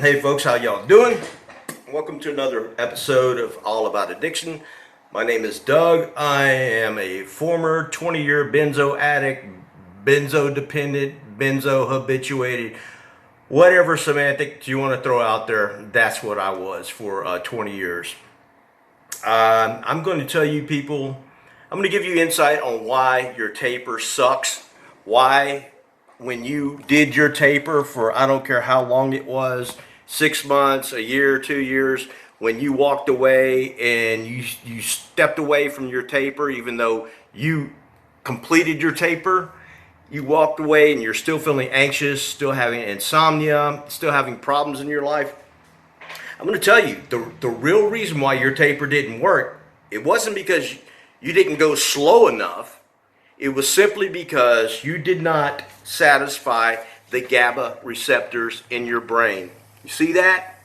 Hey folks, how y'all doing? Welcome to another episode of All About Addiction. My name is Doug. I am a former 20-year benzo addict, benzo dependent, benzo habituated, whatever semantic you want to throw out there. That's what I was for 20 years. I'm going to tell you people, I'm going to give you insight on why your taper sucks, why when you did your taper for I don't care how long it was, 6 months, a year, 2 years, when you walked away and you stepped away from your taper, even though you completed your taper, you walked away and you're still feeling anxious, still having insomnia, still having problems in your life. I'm going to tell you, the real reason why your taper didn't work, it wasn't because you didn't go slow enough. It was simply because you did not satisfy the GABA receptors in your brain. You see that?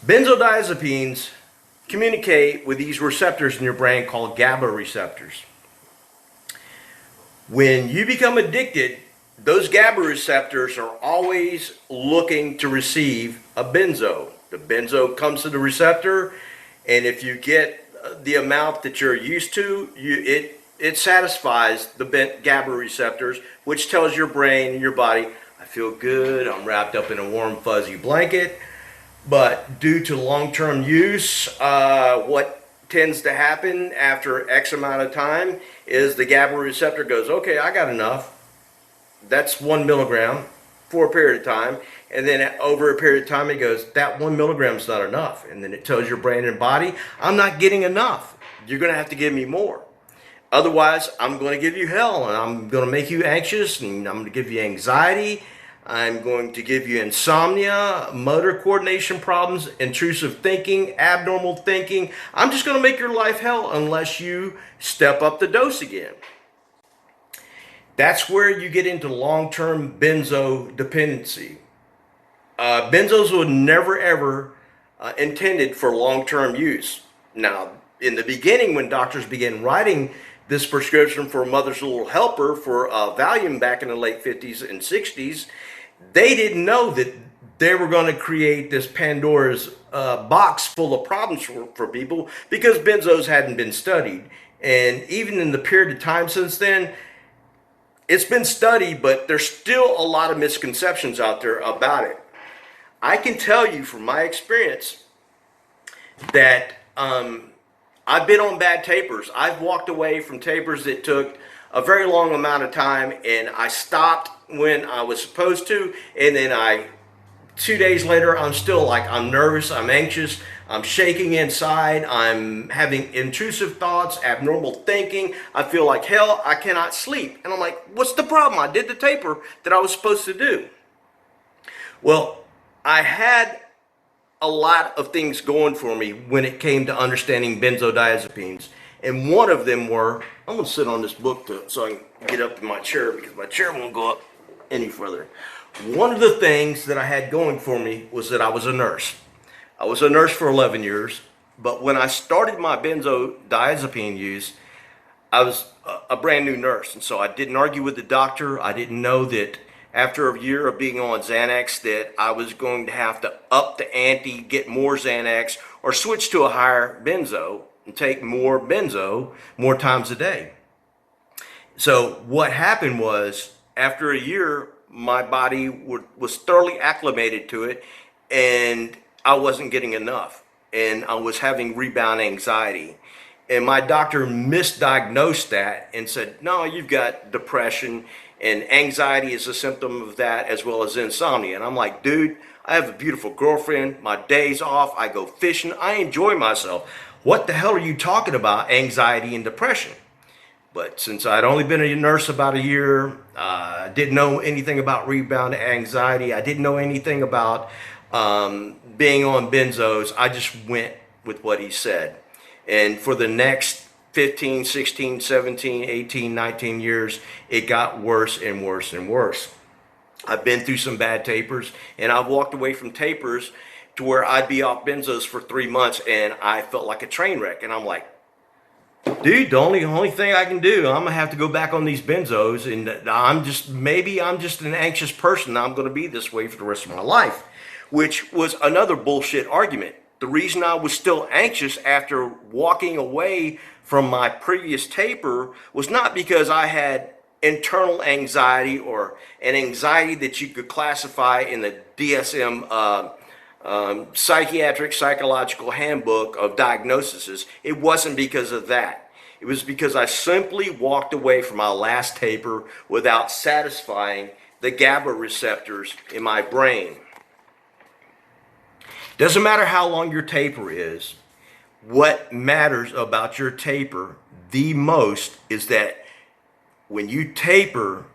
Benzodiazepines communicate with these receptors in your brain called GABA receptors. When you become addicted, those GABA receptors are always looking to receive a benzo. The benzo comes to the receptor, and if you get the amount that you're used to, it satisfies the GABA receptors, which tells your brain and your body, I feel good, I'm wrapped up in a warm fuzzy blanket. But due to long-term use, what tends to happen after X amount of time is the GABA receptor goes, okay, I got enough. That's 1 milligram for a period of time. And then over a period of time, it goes, that 1 milligram is not enough. And then it tells your brain and body, I'm not getting enough. You're going to have to give me more. Otherwise, I'm going to give you hell, and I'm going to make you anxious, and I'm going to give you anxiety. I'm going to give you insomnia, motor coordination problems, intrusive thinking, abnormal thinking. I'm just going to make your life hell unless you step up the dose again. That's where you get into long-term benzo dependency. Benzos were never ever intended for long-term use. Now, in the beginning, when doctors began writing this prescription for Mother's Little Helper for Valium back in the late 50s and 60s, they didn't know that they were going to create this Pandora's box full of problems for people because benzos hadn't been studied. And even in the period of time since then, it's been studied, but there's still a lot of misconceptions out there about it. I can tell you from my experience that I've been on bad tapers. I've walked away from tapers that took a very long amount of time, and I stopped when I was supposed to, and then 2 days later, I'm still like, I'm nervous, I'm anxious, I'm shaking inside, I'm having intrusive thoughts, abnormal thinking, I feel like hell, I cannot sleep. And I'm like, what's the problem? I did the taper that I was supposed to do. Well, I had a lot of things going for me when it came to understanding benzodiazepines. And one of them were, I'm going to sit on this book so I can get up in my chair because my chair won't go up any further. One of the things that I had going for me was that I was a nurse. I was a nurse for 11 years, but when I started my benzodiazepine use, I was a brand new nurse. And so I didn't argue with the doctor. I didn't know that after a year of being on Xanax that I was going to have to up the ante, get more Xanax, or switch to a higher benzo and take more benzo more times a day. So what happened was, after a year, my body was thoroughly acclimated to it, and I wasn't getting enough, and I was having rebound anxiety. And my doctor misdiagnosed that and said, no, you've got depression, and anxiety is a symptom of that, as well as insomnia. And I'm like, dude, I have a beautiful girlfriend, my days off, I go fishing, I enjoy myself. What the hell are you talking about, anxiety and depression? But since I'd only been a nurse about a year, I didn't know anything about rebound anxiety, I didn't know anything about being on benzos, I just went with what he said. And for the next 15, 16, 17, 18, 19 years, it got worse and worse and worse. I've been through some bad tapers, and I've walked away from tapers to where I'd be off benzos for 3 months and I felt like a train wreck. And I'm like, Dude, the only thing I can do, I'm gonna have to go back on these benzos, and maybe I'm just an anxious person. I'm gonna be this way for the rest of my life, which was another bullshit argument. The reason I was still anxious after walking away from my previous taper was not because I had internal anxiety or an anxiety that you could classify in the DSM psychiatric psychological handbook of diagnoses. It wasn't because of that. It was because I simply walked away from my last taper without satisfying the GABA receptors in my brain. Doesn't matter how long your taper is. What matters about your taper the most is that when you taper,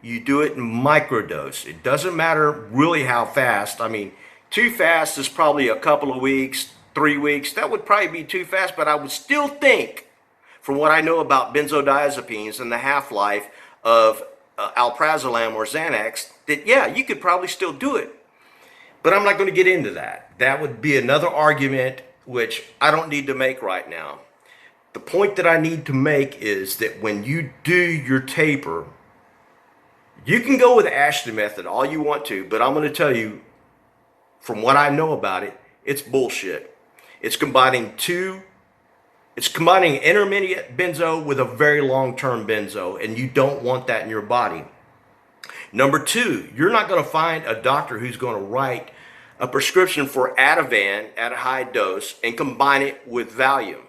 you do it in microdose. It doesn't matter really how fast. I mean, too fast is probably a couple of weeks, 3 weeks. That would probably be too fast, but I would still think, from what I know about benzodiazepines and the half-life of alprazolam or Xanax, that yeah, you could probably still do it. But I'm not going to get into that. That would be another argument which I don't need to make right now. The point that I need to make is that when you do your taper, you can go with the Ashton method all you want to, but I'm going to tell you, from what I know about it, it's bullshit. It's combining intermediate benzo with a very long-term benzo, and you don't want that in your body. Number two, you're not going to find a doctor who's going to write a prescription for Ativan at a high dose and combine it with Valium.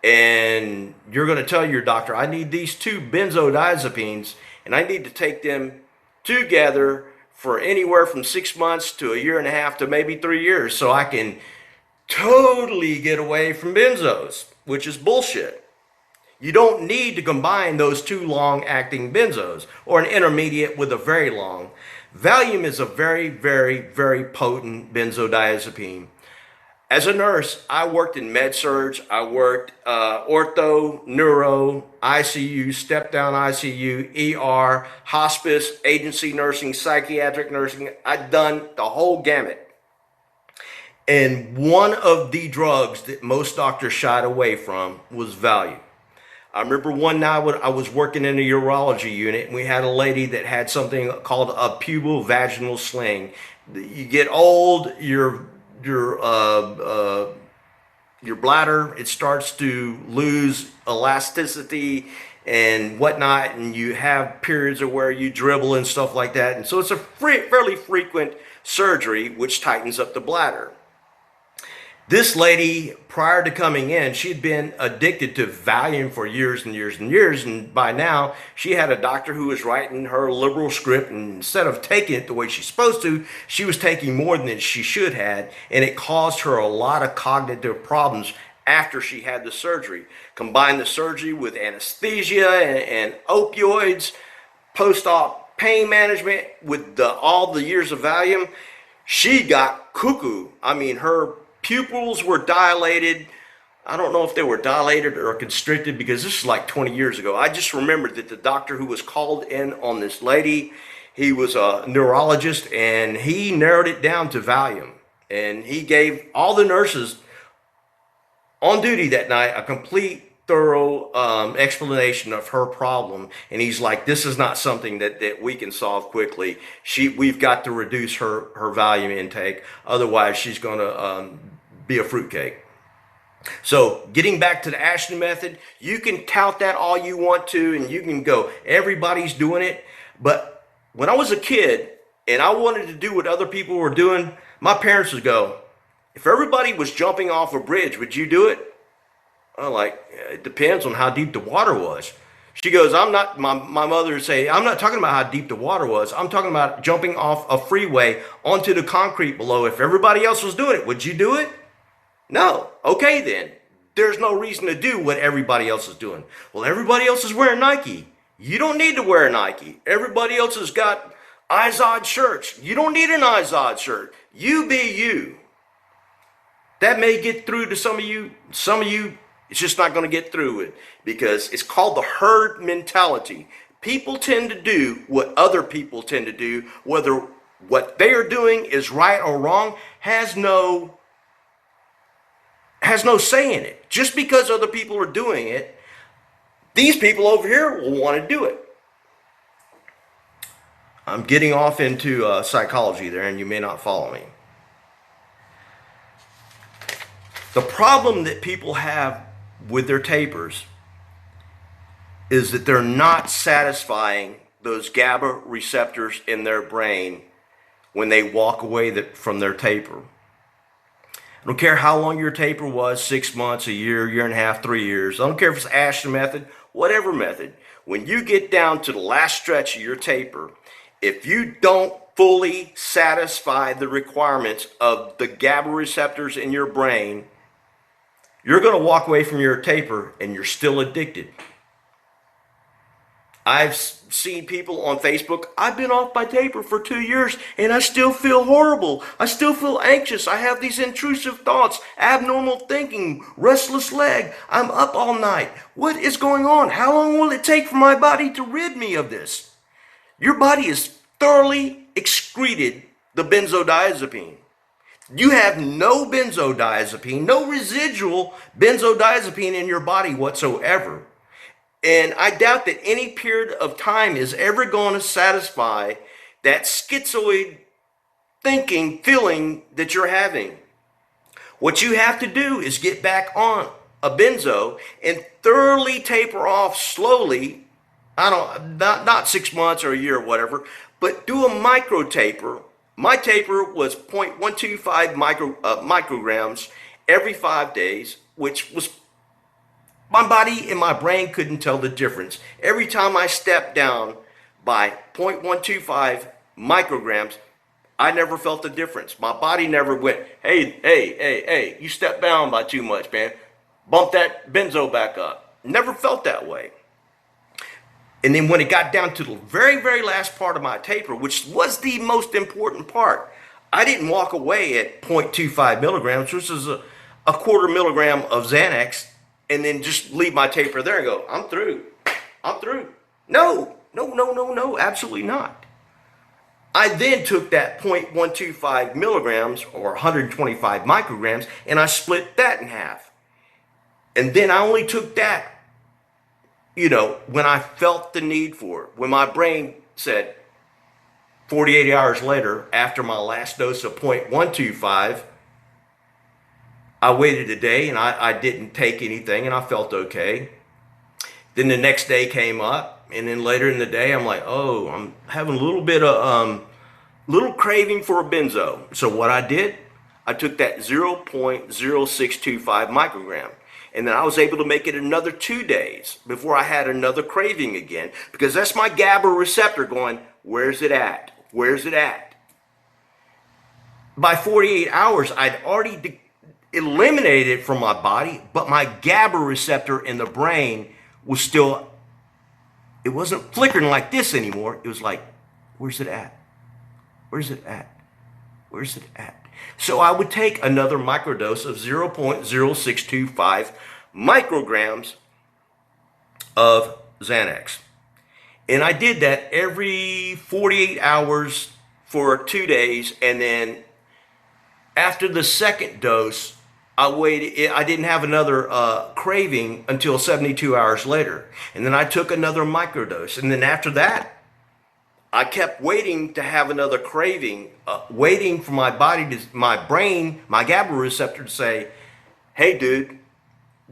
And you're going to tell your doctor, I need these two benzodiazepines, and I need to take them together for anywhere from 6 months to a year and a half to maybe 3 years so I can totally get away from benzos, which is bullshit. You don't need to combine those two long-acting benzos or an intermediate with a very long. Valium is a very, very, very potent benzodiazepine. As a nurse, I worked in med-surg. I worked ortho, neuro, ICU, step-down ICU, ER, hospice, agency nursing, psychiatric nursing. I'd done the whole gamut. And one of the drugs that most doctors shied away from was Valium. I remember one night when I was working in a urology unit, and we had a lady that had something called a pubal vaginal sling. You get old, your bladder, it starts to lose elasticity and whatnot, and you have periods of where you dribble and stuff like that. And so it's a fairly frequent surgery which tightens up the bladder. This lady, prior to coming in, she'd been addicted to Valium for years and years and years, and by now she had a doctor who was writing her liberal script, and instead of taking it the way she's supposed to, she was taking more than she should have, and it caused her a lot of cognitive problems after she had the surgery. Combine the surgery with anesthesia and opioids, post-op pain management with all the years of Valium, she got cuckoo. I mean, her pupils were dilated. I don't know if they were dilated or constricted because this is like 20 years ago. I just remembered that the doctor who was called in on this lady, he was a neurologist, and he narrowed it down to Valium. And he gave all the nurses on duty that night a complete, thorough explanation of her problem. And he's like, this is not something that we can solve quickly. We've got to reduce her Valium intake. Otherwise, she's going to be a fruitcake. So getting back to the Ashton method, you can tout that all you want to, and you can go, everybody's doing it. But when I was a kid and I wanted to do what other people were doing, my parents would go, if everybody was jumping off a bridge, would you do it? I'm like, it depends on how deep the water was. She goes, my mother would say, I'm not talking about how deep the water was. I'm talking about jumping off a freeway onto the concrete below. If everybody else was doing it, would you do it? No. Okay, then. There's no reason to do what everybody else is doing. Well, everybody else is wearing Nike. You don't need to wear a Nike. Everybody else has got Izod shirts. You don't need an Izod shirt. You be you. That may get through to some of you. Some of you, it's just not going to get through it because it's called the herd mentality. People tend to do what other people tend to do, whether what they are doing is right or wrong has no has no say in it. Just because other people are doing it, these people over here will want to do it. I'm getting off into psychology there, and you may not follow me. The problem that people have with their tapers is that they're not satisfying those GABA receptors in their brain when they walk away from their taper. I don't care how long your taper was, 6 months, a year, year and a half, 3 years. I don't care if it's Ashton method, whatever method. When you get down to the last stretch of your taper, if you don't fully satisfy the requirements of the GABA receptors in your brain, you're going to walk away from your taper and you're still addicted. I've seen people on Facebook, I've been off my taper for 2 years and I still feel horrible. I still feel anxious. I have these intrusive thoughts, abnormal thinking, restless leg. I'm up all night. What is going on? How long will it take for my body to rid me of this? Your body has thoroughly excreted the benzodiazepine. You have no benzodiazepine, no residual benzodiazepine in your body whatsoever. And I doubt that any period of time is ever going to satisfy that schizoid thinking, feeling that you're having. What you have to do is get back on a benzo and thoroughly taper off slowly. Not 6 months or a year or whatever, but do a micro taper. My taper was 0.125 micrograms every 5 days, which was, my body and my brain couldn't tell the difference. Every time I stepped down by 0.125 micrograms, I never felt the difference. My body never went, hey, you stepped down by too much, man. Bump that benzo back up. Never felt that way. And then when it got down to the very, very last part of my taper, which was the most important part, I didn't walk away at 0.25 milligrams, which is a quarter milligram of Xanax, and then just leave my taper there and go, I'm through. No, absolutely not. I then took that 0.125 milligrams or 125 micrograms and I split that in half. And then I only took that, when I felt the need for it. When my brain said 48 hours later, after my last dose of 0.125, I waited a day and I didn't take anything and I felt okay. Then the next day came up, and then later in the day I'm like, oh, I'm having a little bit of little craving for a benzo. So what I did, I took that 0.0625 microgram, and then I was able to make it another 2 days before I had another craving again, because that's my GABA receptor going, where's it at? Where's it at? By 48 hours, I'd already eliminated it from my body, but my GABA receptor in the brain was still, it wasn't flickering like this anymore. It was like, where's it at? Where's it at? Where's it at? So I would take another microdose of 0.0625 micrograms of Xanax. And I did that every 48 hours for 2 days. And then after the second dose, I waited. I didn't have another craving until 72 hours later. And then I took another microdose. And then after that, I kept waiting to have another craving, waiting for my body, my brain, my GABA receptor to say, hey, dude,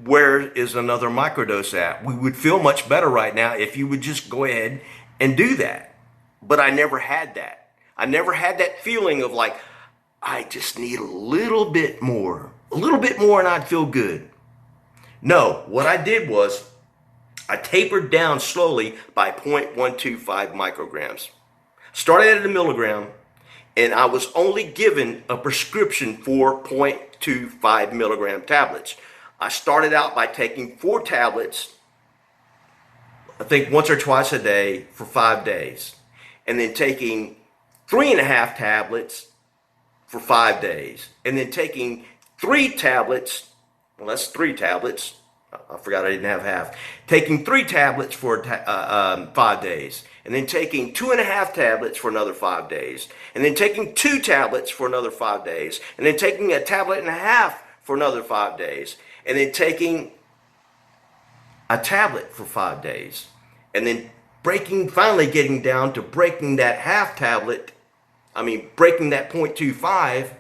where is another microdose at? We would feel much better right now if you would just go ahead and do that. But I never had that. I never had that feeling of like, I just need a little bit more and I'd feel good. No, what I did was, I tapered down slowly by 0.125 micrograms. Started at a milligram, and I was only given a prescription for 0.25 milligram tablets. I started out by taking 4 tablets, I think once or twice a day for 5 days, and then taking 3.5 tablets for 5 days, and then taking 3 tablets, well, that's 3 tablets, I forgot I didn't have half. Taking 3 tablets for 5 days, and then taking 2.5 tablets for another 5 days, and then taking 2 tablets for another 5 days, and then taking a tablet and a half for another 5 days, and then taking a tablet for 5 days, and then finally getting down to breaking that breaking that 0.25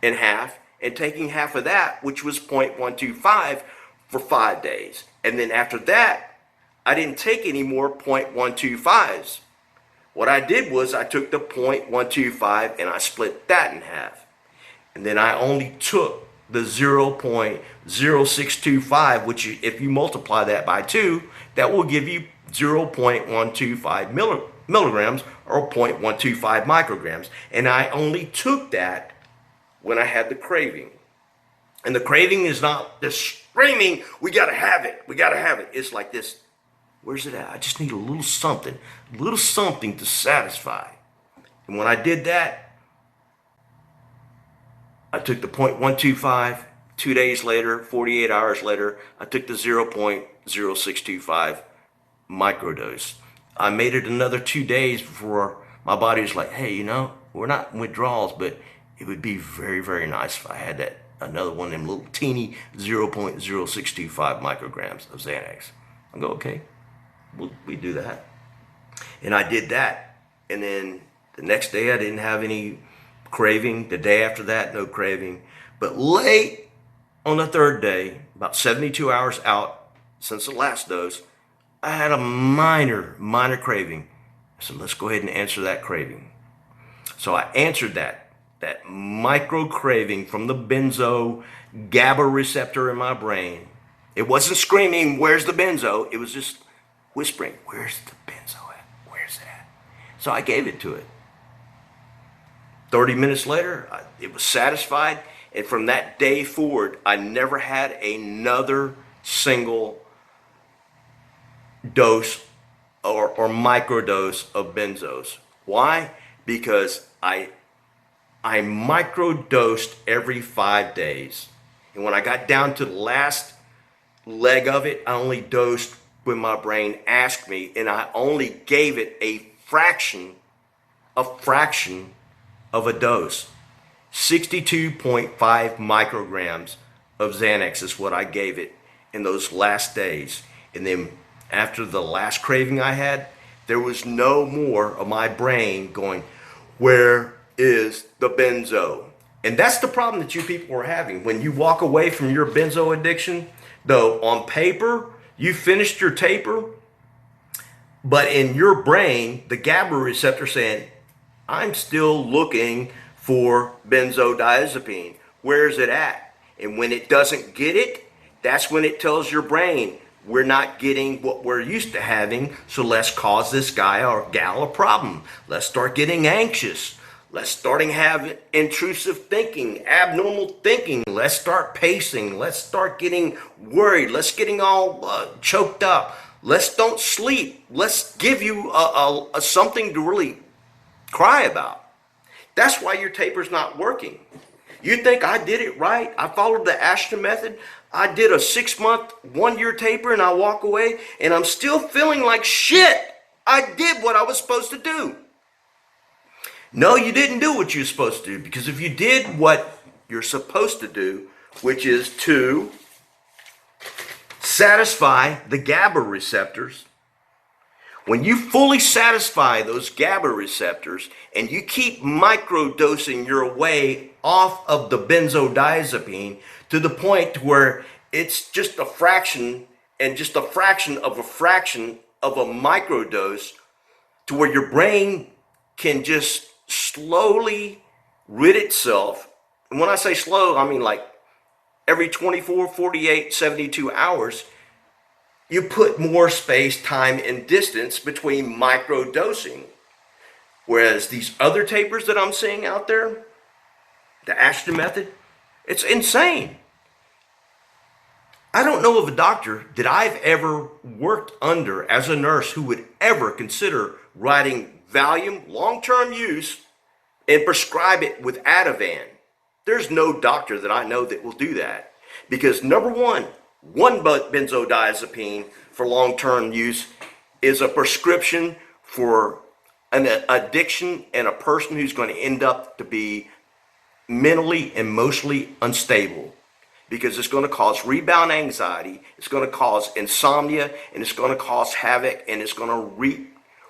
in half, and taking half of that, which was 0.125, for 5 days. And then after that, I didn't take any more 0.125s. What I did was I took the 0.125 and I split that in half. And then I only took the 0.0625, which if you multiply that by 2, that will give you 0.125 milligrams, or 0.125 micrograms. And I only took that when I had the craving. And the craving is not this screaming, we gotta have it, we gotta have it. It's like this, where's it at? I just need a little something to satisfy. And when I did that, I took the 0.125, 2 days later, 48 hours later, I took the 0.0625 microdose. I made it another 2 days before my body was like, hey, we're not in withdrawals, but it would be very, very nice if I had another one of them little teeny 0.0625 micrograms of Xanax. I go, okay, we do that. And I did that. And then the next day I didn't have any craving. The day after that, no craving. But late on the third day, about 72 hours out since the last dose, I had a minor craving. I said, let's go ahead and answer that craving. So I answered that micro craving from the benzo GABA receptor in my brain. It wasn't screaming, where's the benzo? It was just whispering, where's the benzo at? Where's it at? So I gave it to it. 30 minutes later, it was satisfied. And from that day forward, I never had another single dose or microdose of benzos. Why? Because I microdosed every 5 days. And when I got down to the last leg of it, I only dosed when my brain asked me, and I only gave it a fraction of a dose. 62.5 micrograms of Xanax is what I gave it in those last days. And then after the last craving I had, there was no more of my brain going, where is the benzo? And that's the problem that you people are having. When you walk away from your benzo addiction, though on paper, you finished your taper, but in your brain, the GABA receptor saying, I'm still looking for benzodiazepine. Where's it at? And when it doesn't get it, that's when it tells your brain, we're not getting what we're used to having, so let's cause this guy or gal a problem. Let's start getting anxious. Let's start having intrusive thinking, abnormal thinking. Let's start pacing. Let's start getting worried. Let's getting all choked up. Let's don't sleep. Let's give you something to really cry about. That's why your taper's not working. You think I did it right? I followed the Ashton method. I did a 6-month, 1-year taper, and I walk away, and I'm still feeling like shit. I did what I was supposed to do. No, you didn't do what you're supposed to do, because if you did what you're supposed to do, which is to satisfy the GABA receptors, when you fully satisfy those GABA receptors and you keep microdosing your way off of the benzodiazepine to the point where it's just a fraction and just a fraction of a microdose, to where your brain can just slowly rid itself. And when I say slow, I mean like every 24, 48, 72 hours, you put more space, time, and distance between microdosing. Whereas these other tapers that I'm seeing out there, the Ashton method, it's insane. I don't know of a doctor that I've ever worked under as a nurse who would ever consider writing Valium long-term use and prescribe it with Ativan. There's no doctor that I know that will do that. Because number one benzodiazepine for long-term use is a prescription for an addiction and a person who's going to end up to be mentally, emotionally unstable. because it's going to cause rebound anxiety, it's going to cause insomnia, and it's going to cause havoc, and it's going to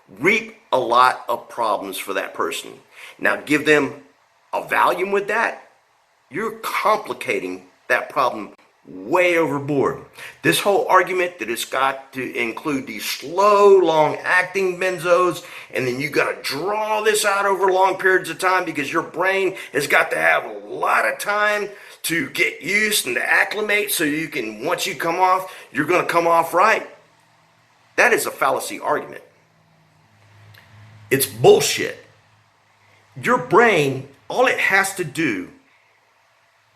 reap a lot of problems for that person. Now, give them a Valium with that, you're complicating that problem way overboard. This whole argument that it's got to include these slow, long-acting benzos, and then you got to draw this out over long periods of time because your brain has got to have a lot of time to get used and to acclimate so you can, once you come off, you're going to come off right. That is a fallacy argument. It's bullshit. Your brain, all it has to do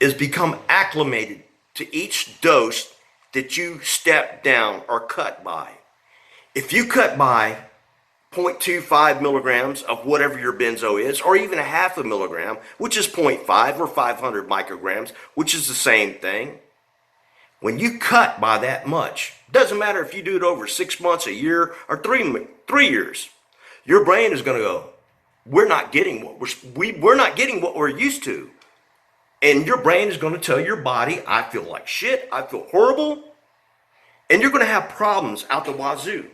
is become acclimated to each dose that you step down or cut by. If you cut by 0.25 milligrams of whatever your benzo is, or even a half a milligram, which is 0.5 or 500 micrograms, which is the same thing. When you cut by that much, doesn't matter if you do it over 6 months, a year, or 3 years, your brain is going to go, we're not getting what we're used to. And your brain is going to tell your body, I feel like shit, I feel horrible, and you're going to have problems out the wazoo.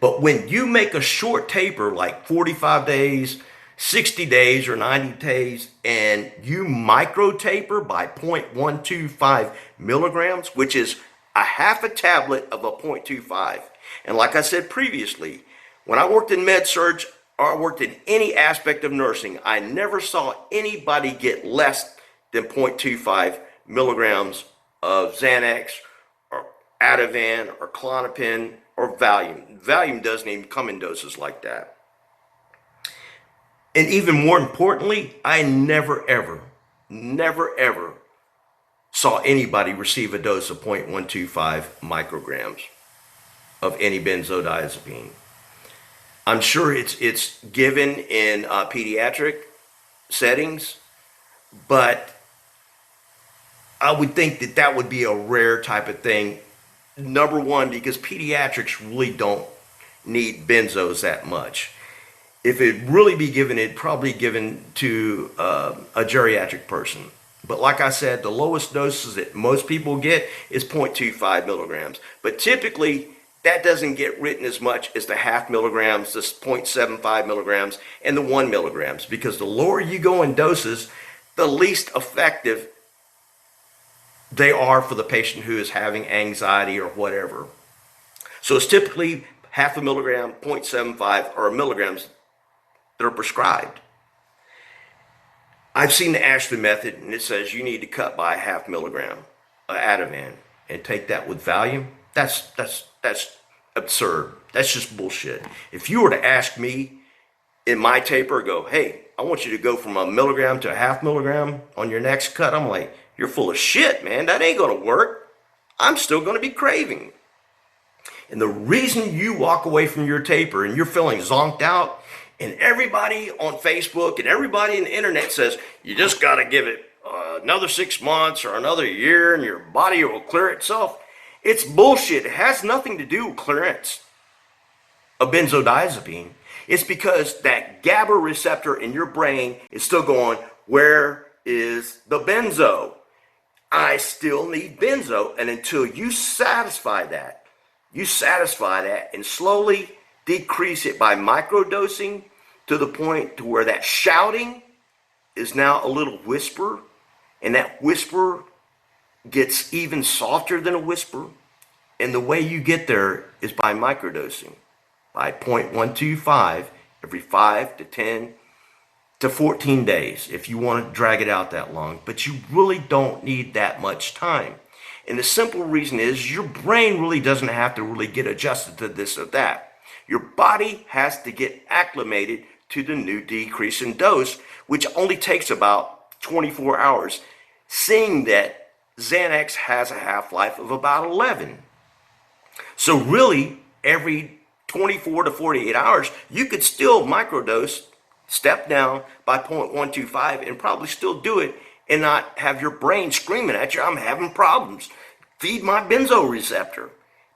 But when you make a short taper, like 45 days, 60 days, or 90 days, and you micro taper by 0.125 milligrams, which is a half a tablet of a 0.25. And like I said previously, when I worked in med-surg, or I worked in any aspect of nursing, I never saw anybody get less than 0.25 milligrams of Xanax or Ativan or Klonopin or Valium. Valium doesn't even come in doses like that. And even more importantly, I never ever saw anybody receive a dose of 0.125 micrograms of any benzodiazepine. I'm sure it's given in pediatric settings, but I would think that would be a rare type of thing. Number one, because pediatrics really don't need benzos that much. If it really be given, it'd probably given to a geriatric person. But like I said, the lowest doses that most people get is 0.25 milligrams. But typically, that doesn't get written as much as the half milligrams, the 0.75 milligrams, and the 1 milligrams, because the lower you go in doses, the least effective they are for the patient who is having anxiety or whatever. So it's typically half a milligram, 0.75, or milligrams that are prescribed. I've seen the Ashton method, and it says you need to cut by a half milligram of Ativan and take that with Valium. That's absurd. That's just bullshit. If you were to ask me in my taper, go, hey, I want you to go from a milligram to a half milligram on your next cut, I'm like, you're full of shit, man. That ain't going to work. I'm still going to be craving. And the reason you walk away from your taper and you're feeling zonked out, and everybody on Facebook and everybody in the internet says, you just got to give it another 6 months or another year and your body will clear itself. It's bullshit. It has nothing to do with clearance of benzodiazepine. It's because that GABA receptor in your brain is still going, where is the benzo? I still need benzo. And until you satisfy that and slowly decrease it by microdosing to the point to where that shouting is now a little whisper, and that whisper gets even softer than a whisper. And the way you get there is by microdosing, by 0.125 every 5 to 10 to 14 days, if you want to drag it out that long. But you really don't need that much time. And the simple reason is your brain really doesn't have to really get adjusted to this or that. Your body has to get acclimated to the new decrease in dose, which only takes about 24 hours, seeing that Xanax has a half-life of about 11. So really, every 24 to 48 hours, you could still microdose, step down by 0.125, and probably still do it and not have your brain screaming at you, I'm having problems. Feed my benzo receptor.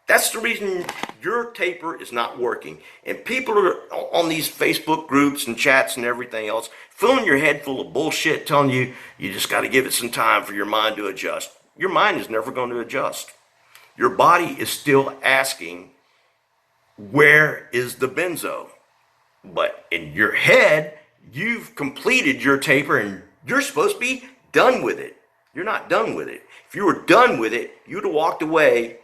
That's the reason your taper is not working. And people are on these Facebook groups and chats and everything else, filling your head full of bullshit, telling you you just got to give it some time for your mind to adjust. Your mind is never going to adjust. Your body is still asking, where is the benzo? But in your head, you've completed your taper and you're supposed to be done with it. You're not done with it. If you were done with it, you'd have walked away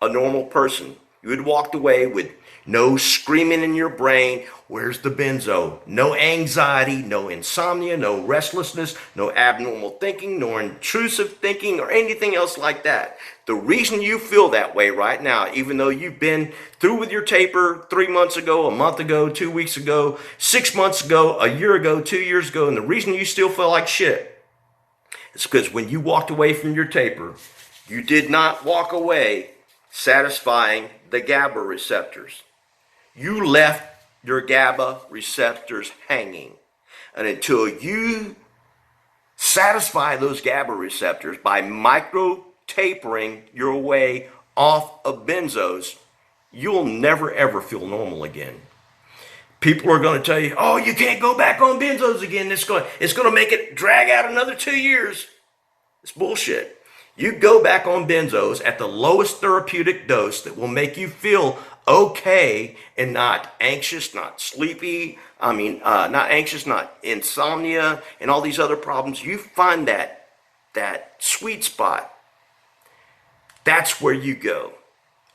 a normal person. You would have walked away with no screaming in your brain, where's the benzo? No anxiety, no insomnia, no restlessness, no abnormal thinking, no intrusive thinking, or anything else like that. The reason you feel that way right now, even though you've been through with your taper 3 months ago, a month ago, 2 weeks ago, 6 months ago, a year ago, 2 years ago, and the reason you still feel like shit is because when you walked away from your taper, you did not walk away satisfying the GABA receptors. You left your GABA receptors hanging. And until you satisfy those GABA receptors by micro tapering your way off of benzos, you'll never ever feel normal again. People are going to tell you, oh, you can't go back on benzos again. It's going to make it drag out another 2 years. It's bullshit. You go back on benzos at the lowest therapeutic dose that will make you feel okay and not anxious, not sleepy. Not anxious, not insomnia, and all these other problems. You find that sweet spot. That's where you go.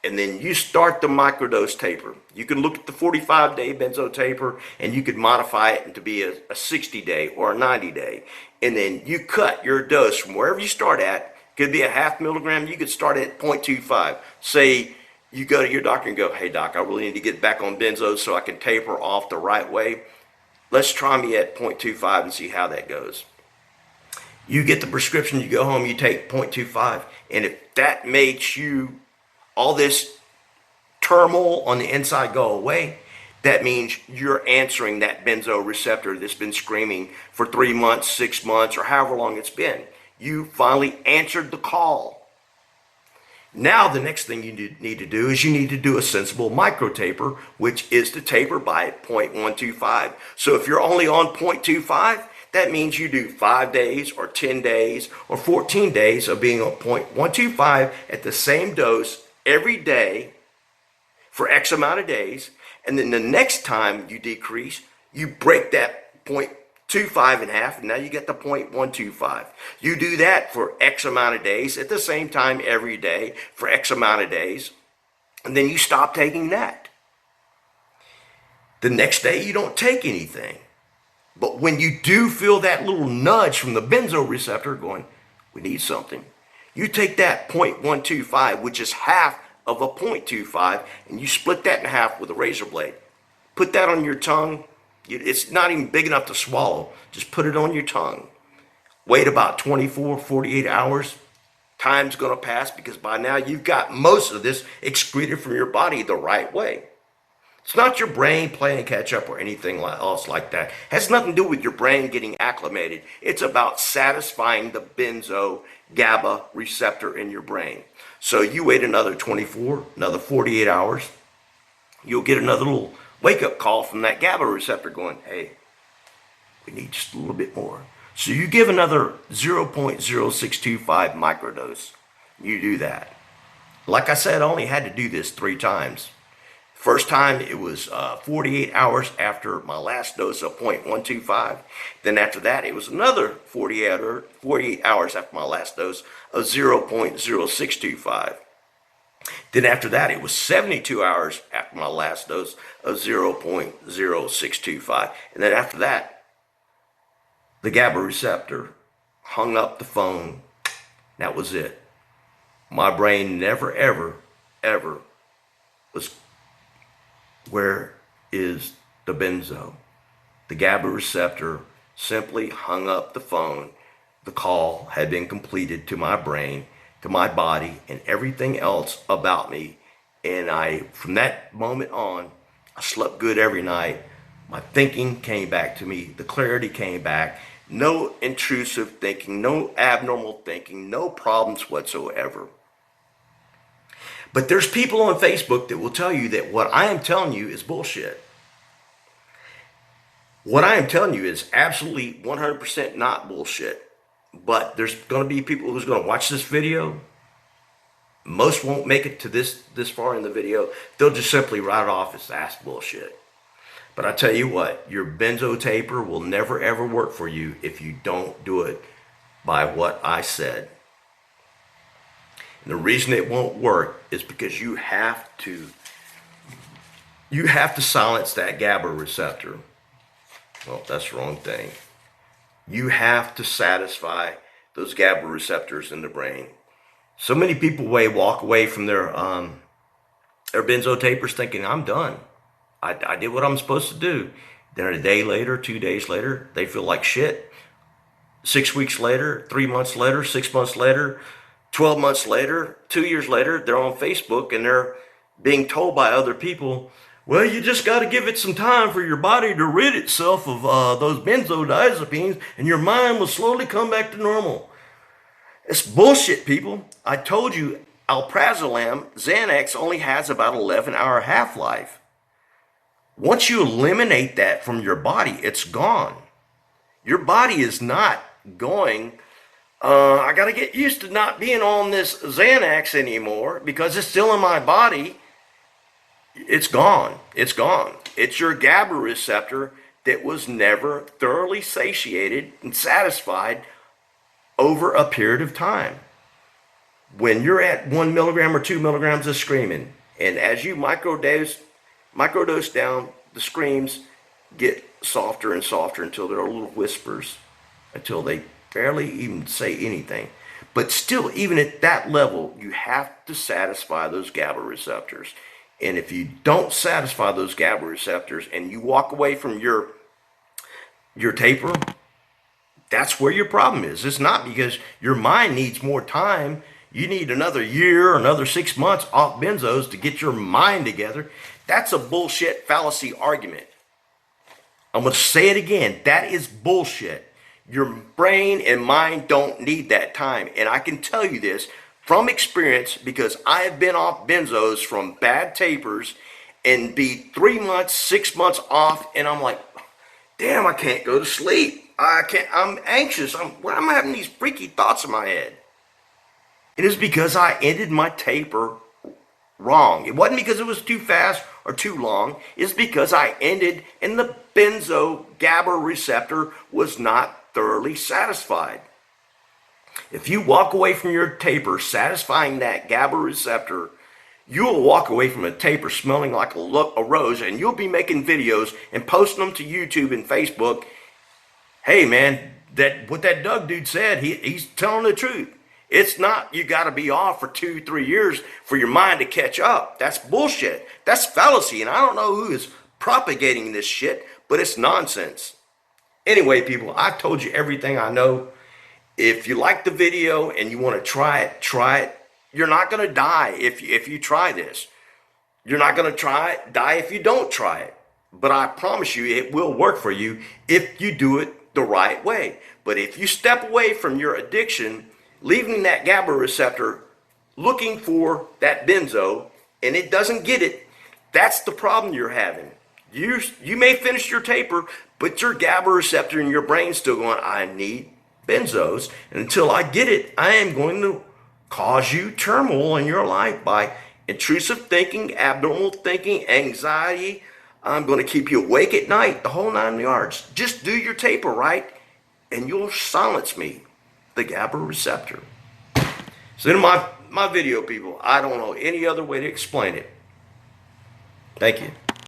And then you start the microdose taper. You can look at the 45-day benzo taper and you could modify it to be a 60-day or a 90-day. And then you cut your dose from wherever you start at. Could be a 0.5 milligram. You could start at 0.25. Say you go to your doctor and go, hey doc, I really need to get back on benzos so I can taper off the right way. Let's try me at 0.25 and see how that goes. You get the prescription, you go home, you take 0.25. And if that makes you all this turmoil on the inside go away, that means you're answering that benzo receptor that's been screaming for 3 months, 6 months, or however long it's been. You finally answered the call. Now the next thing you need to do is you need to do a sensible micro taper, which is to taper by 0.125. So if you're only on 0.25, that means you do 5 days or 10 days or 14 days of being on 0.125 at the same dose every day for X amount of days. And then the next time you decrease, you break that 0.25 in half, and now you get the 0.125. You do that for X amount of days at the same time every day for X amount of days, and then you stop taking that. The next day you don't take anything. But when you do feel that little nudge from the benzo receptor going, we need something, you take that 0.125, which is half of a 0.25, and you split that in half with a razor blade. Put that on your tongue. It's not even big enough to swallow. Just put it on your tongue. Wait about 24, 48 hours. Time's going to pass because by now you've got most of this excreted from your body the right way. It's not your brain playing catch up or anything else like that. It has nothing to do with your brain getting acclimated. It's about satisfying the benzo GABA receptor in your brain. So you wait another 24, another 48 hours. You'll get another little wake-up call from that GABA receptor going, hey, we need just a little bit more. So you give another 0.0625 microdose. You do that. Like I said, I only had to do this 3 times. First time, it was 48 hours after my last dose of 0.125. Then after that, it was another 48 hours after my last dose of 0.0625. Then after that, it was 72 hours after my last dose of 0.0625. And then after that, the GABA receptor hung up the phone. That was it. My brain never, ever, ever was, where is the benzo? The GABA receptor simply hung up the phone. The call had been completed to my brain, to my body, and everything else about me. And from that moment on, I slept good every night. My thinking came back to me. The clarity came back. No intrusive thinking, no abnormal thinking, no problems whatsoever. But there's people on Facebook that will tell you that what I am telling you is bullshit. What I am telling you is absolutely 100% not bullshit. But there's going to be people who's going to watch this video. Most won't make it to this far in the video. They'll just simply write it off as that's bullshit. But I tell you what, your benzo taper will never ever work for you if you don't do it by what I said. And the reason it won't work is because you have to silence that GABA receptor. Well, that's the wrong thing. You have to satisfy those GABA receptors in the brain. So many people walk away from their benzo tapers thinking, I'm done. I did what I'm supposed to do. Then a day later, 2 days later, they feel like shit. 6 weeks later, 3 months later, 6 months later, 12 months later, 2 years later, they're on Facebook and they're being told by other people, well, you just got to give it some time for your body to rid itself of those benzodiazepines and your mind will slowly come back to normal. It's bullshit, people. I told you alprazolam, Xanax, only has about 11-hour half-life. Once you eliminate that from your body, it's gone. Your body is not going, I got to get used to not being on this Xanax anymore because it's still in my body. It's gone. It's gone. It's your GABA receptor that was never thoroughly satiated and satisfied over a period of time. When you're at 1 milligram or 2 milligrams of screaming, and as you microdose down, the screams get softer and softer until they're little whispers, until they barely even say anything. But still, even at that level, you have to satisfy those GABA receptors. And if you don't satisfy those GABA receptors and you walk away from your taper, that's where your problem is. It's not because your mind needs more time. You need another year, another 6 months off benzos to get your mind together. That's a bullshit fallacy argument. I'm going to say it again. That is bullshit. Your brain and mind don't need that time. And I can tell you this from experience because I have been off benzos from bad tapers and be 3 months, 6 months off. And I'm like, damn, I can't go to sleep. I'm anxious. I'm having these freaky thoughts in my head. It is because I ended my taper wrong. It wasn't because it was too fast or too long. It's because I ended and the benzo GABA receptor was not thoroughly satisfied. If you walk away from your taper satisfying that GABA receptor, you will walk away from a taper smelling like a rose, and you'll be making videos and posting them to YouTube and Facebook. Hey man, what that Doug dude said, he's telling the truth. It's not you got to be off for 2-3 years for your mind to catch up. That's bullshit. That's fallacy, and I don't know who is propagating this shit, but it's nonsense. Anyway, people, I've told you everything I know. If you like the video and you want to try it. You're not going to die if you try this. You're not going to die if you don't try it. But I promise you it will work for you if you do it the right way. But if you step away from your addiction, leaving that GABA receptor, looking for that benzo, and it doesn't get it, that's the problem you're having. You may finish your taper, but your GABA receptor in your brain's still going, I need benzos, and until I get it, I am going to cause you turmoil in your life by intrusive thinking, abnormal thinking, anxiety. I'm going to keep you awake at night, the whole 9 yards. Just do your taper right, and you'll silence me, the GABA receptor. So in my video, people, I don't know any other way to explain it. Thank you.